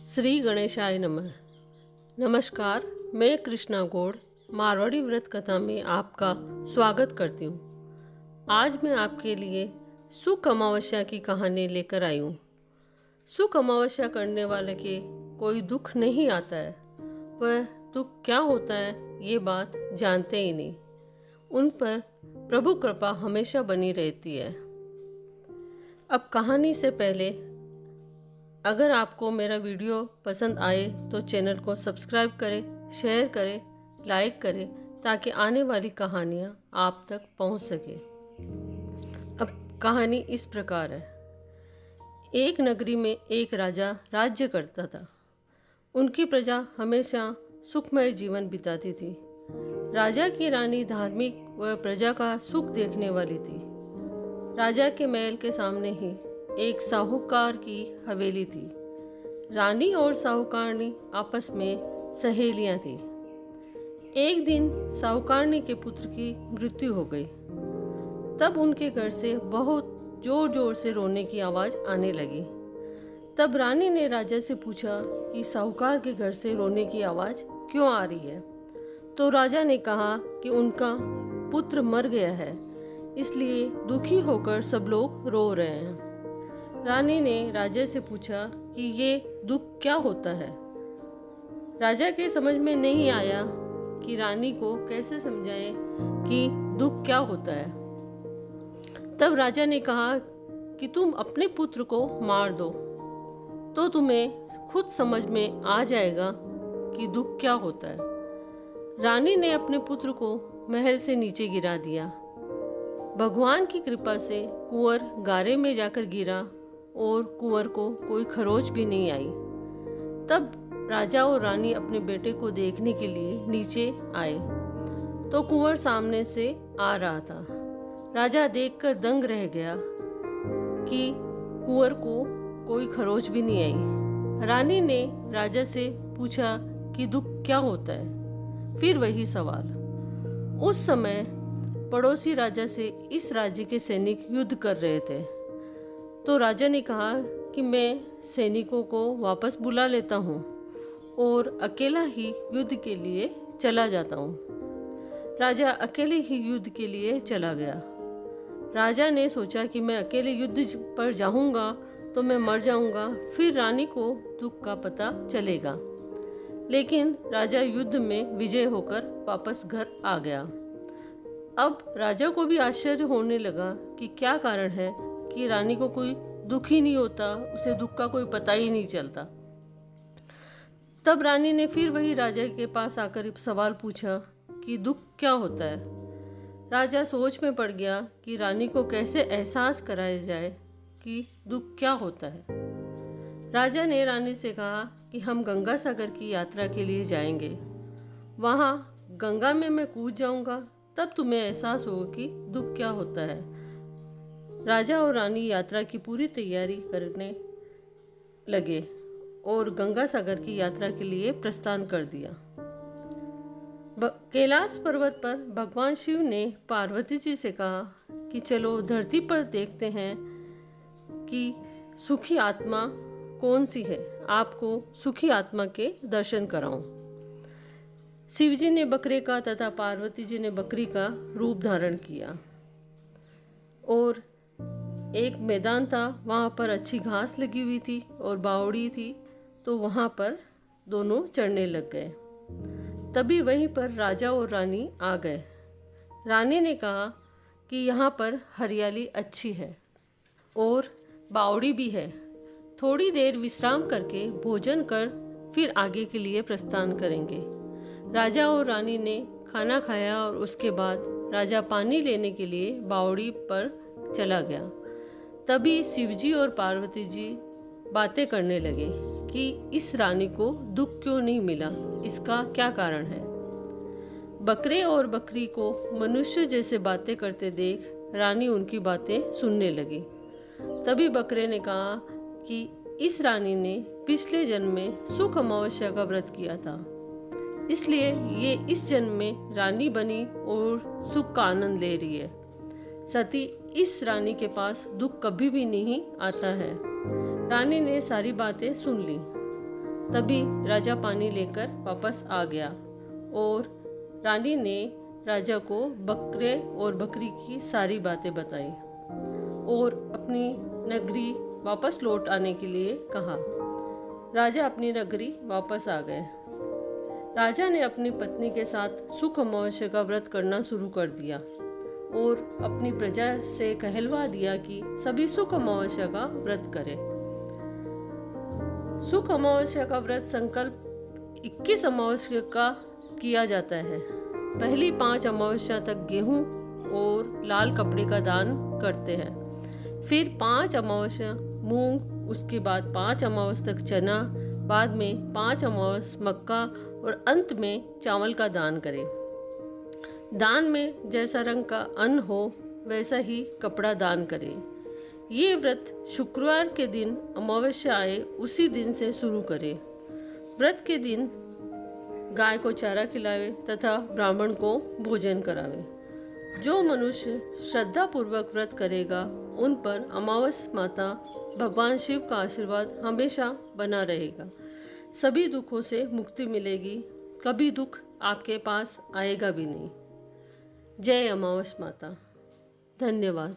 श्री गणेशाय नमः। नमस्कार, मैं कृष्णा गौड़ मारवाड़ी व्रत कथा में आपका स्वागत करती हूँ। आज मैं आपके लिए सुख अमावस्या की कहानी लेकर आई हूँ। सुख अमावस्या करने वाले के कोई दुख नहीं आता है। वह दुख क्या होता है ये बात जानते ही नहीं। उन पर प्रभु कृपा हमेशा बनी रहती है। अब कहानी से पहले अगर आपको मेरा वीडियो पसंद आए तो चैनल को सब्सक्राइब करें, शेयर करें, लाइक करें ताकि आने वाली कहानियाँ आप तक पहुँच सके। अब कहानी इस प्रकार है। एक नगरी में एक राजा राज्य करता था। उनकी प्रजा हमेशा सुखमय जीवन बिताती थी। राजा की रानी धार्मिक व प्रजा का सुख देखने वाली थी। राजा के महल के सामने ही एक साहूकार की हवेली थी। रानी और साहूकारनी आपस में सहेलियां थी। एक दिन साहूकारनी के पुत्र की मृत्यु हो गई। तब उनके घर से बहुत जोर जोर से रोने की आवाज आने लगी। तब रानी ने राजा से पूछा कि साहूकार के घर से रोने की आवाज क्यों आ रही है। तो राजा ने कहा कि उनका पुत्र मर गया है, इसलिए दुखी होकर सब लोग रो रहे हैं। रानी ने राजा से पूछा कि ये दुख क्या होता है। राजा के समझ में नहीं आया कि रानी को कैसे समझाए कि दुख क्या होता है। तब राजा ने कहा कि तुम अपने पुत्र को मार दो तो तुम्हें खुद समझ में आ जाएगा कि दुख क्या होता है। रानी ने अपने पुत्र को महल से नीचे गिरा दिया। भगवान की कृपा से कुंवर गारे में जाकर गिरा और कुंवर को कोई खरोच भी नहीं आई। तब राजा और रानी अपने बेटे को देखने के लिए नीचे आए तो कुंवर सामने से आ रहा था। राजा देखकर दंग रह गया कि कुंवर को कोई खरोच भी नहीं आई। रानी ने राजा से पूछा कि दुख क्या होता है। फिर वही सवाल। उस समय पड़ोसी राजा से इस राज्य के सैनिक युद्ध कर रहे थे। तो राजा ने कहा कि मैं सैनिकों को वापस बुला लेता हूँ और अकेला ही युद्ध के लिए चला जाता हूँ। राजा अकेले ही युद्ध के लिए चला गया। राजा ने सोचा कि मैं अकेले युद्ध पर जाऊंगा तो मैं मर जाऊंगा, फिर रानी को दुख का पता चलेगा। लेकिन राजा युद्ध में विजय होकर वापस घर आ गया। अब राजा को भी आश्चर्य होने लगा कि क्या कारण है कि रानी को कोई दुख ही नहीं होता, उसे दुख का कोई पता ही नहीं चलता। तब रानी ने फिर वही राजा के पास आकर सवाल पूछा कि दुख क्या होता है। राजा सोच में पड़ गया कि रानी को कैसे एहसास कराया जाए कि दुख क्या होता है। राजा ने रानी से कहा कि हम गंगा सागर की यात्रा के लिए जाएंगे। वहाँ गंगा में मैं कूद जाऊंगा, तब तुम्हें एहसास होगा कि दुख क्या होता है। राजा और रानी यात्रा की पूरी तैयारी करने लगे और गंगा सागर की यात्रा के लिए प्रस्थान कर दिया। कैलाश पर्वत पर भगवान शिव ने पार्वती जी से कहा कि चलो धरती पर देखते हैं कि सुखी आत्मा कौन सी है, आपको सुखी आत्मा के दर्शन कराऊं। शिव जी ने बकरे का तथा पार्वती जी ने बकरी का रूप धारण किया और एक मैदान था, वहाँ पर अच्छी घास लगी हुई थी और बावड़ी थी, तो वहाँ पर दोनों चढ़ने लग गए। तभी वहीं पर राजा और रानी आ गए। रानी ने कहा कि यहाँ पर हरियाली अच्छी है और बावड़ी भी है। थोड़ी देर विश्राम करके भोजन कर फिर आगे के लिए प्रस्थान करेंगे। राजा और रानी ने खाना खाया और उसके बाद राजा पानी लेने के लिए बावड़ी पर चला गया। तभी शिवजी और पार्वती जी बातें करने लगे कि इस रानी को दुख क्यों नहीं मिला, इसका क्या कारण है। बकरे और बकरी को मनुष्य जैसे बातें करते देख रानी उनकी बातें सुनने लगी। तभी बकरे ने कहा कि इस रानी ने पिछले जन्म में सुख अमावस्या का व्रत किया था, इसलिए ये इस जन्म में रानी बनी और सुख का आनंद ले रही है। सती इस रानी के पास दुख कभी भी नहीं आता है। रानी ने सारी बातें सुन ली। तभी राजा पानी लेकर वापस आ गया और रानी ने राजा को बकरे और बकरी की सारी बातें बताई और अपनी नगरी वापस लौट आने के लिए कहा। राजा अपनी नगरी वापस आ गए। राजा ने अपनी पत्नी के साथ सुख अमावस्या का व्रत करना शुरू कर दिया और अपनी प्रजा से कहलवा दिया कि सभी सुख अमावस्या का व्रत करें। सुख अमावस्या का व्रत संकल्प 21 अमावस्या का किया जाता है। पहली 5 अमावस्या तक गेहूं और लाल कपड़े का दान करते हैं, फिर 5 अमावस्या मूंग, उसके बाद 5 अमावस्या तक चना, बाद में 5 अमावस्या मक्का और अंत में चावल का दान करें। दान में जैसा रंग का अन्न हो वैसा ही कपड़ा दान करें। ये व्रत शुक्रवार के दिन अमावस्या आए उसी दिन से शुरू करें। व्रत के दिन गाय को चारा खिलावे तथा ब्राह्मण को भोजन करावे। जो मनुष्य श्रद्धापूर्वक व्रत करेगा उन पर अमावस्या माता भगवान शिव का आशीर्वाद हमेशा बना रहेगा। सभी दुखों से मुक्ति मिलेगी, कभी दुख आपके पास आएगा भी नहीं। जय अमावस्या माता। धन्यवाद।